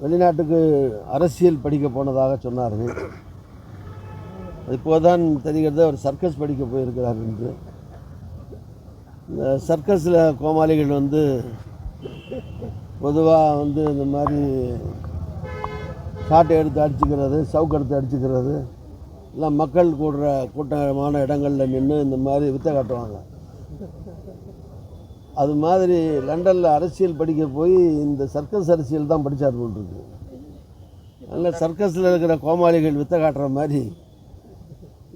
வெளிநாட்டுக்கு அரசியல் படிக்க போனதாக சொன்னார்கள். இப்போதான் தெரிகிறது அவர் சர்க்கஸ் படிக்க போயிருக்கிறார் என்று. இந்த சர்க்கஸில் கோமாளிகள் பொதுவாக இந்த மாதிரி சாட்டை எடுத்து அடிச்சுக்கிறது, சவுக்கு எடுத்து அடிச்சுக்கிறது, எல்லாம் மக்கள் கூட்டமான இடங்களில் நின்று இந்த மாதிரி வித்தை காட்டுவாங்க. அது மாதிரி லண்டனில் அரசியல் படிக்க போய் இந்த சர்க்கஸ் அரசியல் தான் படித்தார் போன்றது. அதனால் சர்க்கஸில் இருக்கிற கோமாளிகள் வித்தை காட்டுற மாதிரி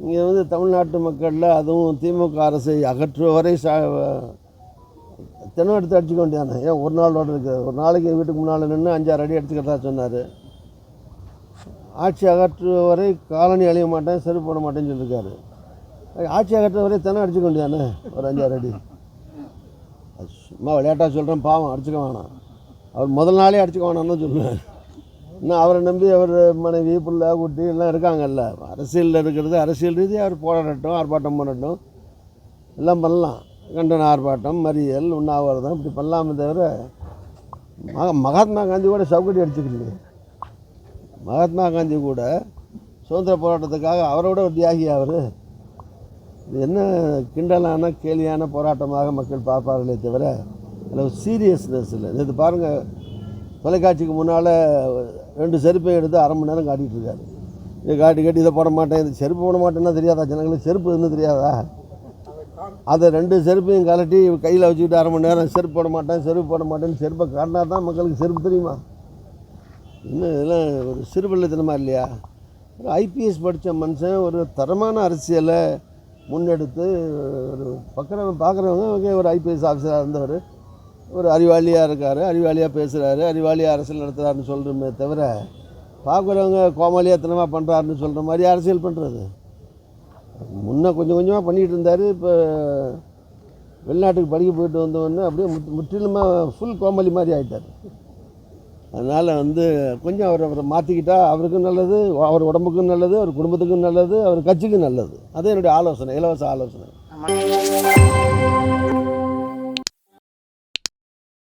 இங்கே தமிழ்நாட்டு மக்களில் அதுவும் திமுக அரசை அகற்றுவரை தினம் எடுத்து அடிச்சுக்க வேண்டியானே. ஏன் ஒரு நாளோடு இருக்குது? ஒரு நாளைக்கு வீட்டுக்கு முன்னால் நின்று 5-6 அடி அடிச்சுக்கிறதா சொன்னார். ஆட்சி அகற்றுவரை காலனி அழிய மாட்டேன், செருப்பு போட மாட்டேன்னு சொல்லியிருக்காரு. ஆட்சி அகற்றுவரை தினம் அடிச்சுக்க வேண்டியானே ஒரு 5-6 அடி. சும்மா விளையாட்டாக சொல்கிறேன், பாவம் அடிச்சுக்க வேணாம். அவர் முதல் நாளே அடிச்சுக்க வேணான்னு சொல்லுவேன். இன்னும் அவரை நம்பி அவர் மனைவி பிள்ளை குட்டி எல்லாம் இருக்காங்கல்ல. அரசியலில் இருக்கிறது அரசியல் ரீதியாக அவர் போராடட்டும், ஆர்ப்பாட்டம் பண்ணட்டும், எல்லாம் பண்ணலாம். கண்டன ஆர்ப்பாட்டம், மறியல், உண்ணாவிரதம் இப்படி பண்ணலாமே தவிர மகாத்மா காந்தி கூட சவுக்கடி அடிச்சுக்கலையே. மகாத்மா காந்தி கூட சுதந்திர போராட்டத்துக்காக அவரோட ஒரு தியாகி அவர். இது என்ன கிண்டலான கேலியான போராட்டமாக மக்கள் பார்ப்பார்களே தவிர அதில் சீரியஸ்னஸ் இல்லை. இது பாருங்கள், தொலைக்காட்சிக்கு முன்னால் 2 செருப்பை எடுத்து 1/2 மணி நேரம் காட்டிகிட்டு இருக்காரு. இதை காட்டி இதை போட மாட்டேன், இது செருப்பு போட மாட்டேன்னா தெரியாதா ஜனங்களுக்கு? செருப்பு இன்னும் தெரியாதா? அதை 2 செருப்பையும் கலட்டி கையில் வச்சுக்கிட்டு 1/2 மணி நேரம் செருப்பு போட மாட்டேன்னு செருப்பை காட்டினா தான் மக்களுக்கு செருப்பு தெரியுமா? இன்னும் இதெல்லாம் ஒரு சிறுபிள்ளைத்தனமாக இல்லையா? ஒரு ஐபிஎஸ் படித்த மனுஷன் ஒரு தரமான அரசியலை முன்னெடுத்து ஒரு பார்க்குறவங்க ஒரு ஐபிஎஸ் ஆஃபீஸராக இருந்தவர், ஒரு அறிவாளியாக இருக்கார், அறிவாளியாக பேசுகிறாரு, அறிவாளியாக அரசியல் நடத்துகிறாருன்னு சொல்கிறோமே தவிர பார்க்குறவங்க கோமாளியாத்தனமாக பண்ணுறாருன்னு சொல்கிற மாதிரி அரசியல் பண்ணுறது. முன்னே கொஞ்சம் கொஞ்சமாக பண்ணிகிட்டு இருந்தார். இப்போ வெளிநாட்டுக்கு படிக்க போயிட்டு வந்தவொடனே அப்படியே முற்றிலுமாக ஃபுல் கோமாளி மாதிரி ஆகிட்டார். அதனால் கொஞ்சம் அவரை மாற்றிக்கிட்டால் அவருக்கும் நல்லது, அவர் உடம்புக்கும் நல்லது, அவர் குடும்பத்துக்கும் நல்லது, அவர் கட்சிக்கும் நல்லது. அது என்னுடைய ஆலோசனை, இலவச ஆலோசனை.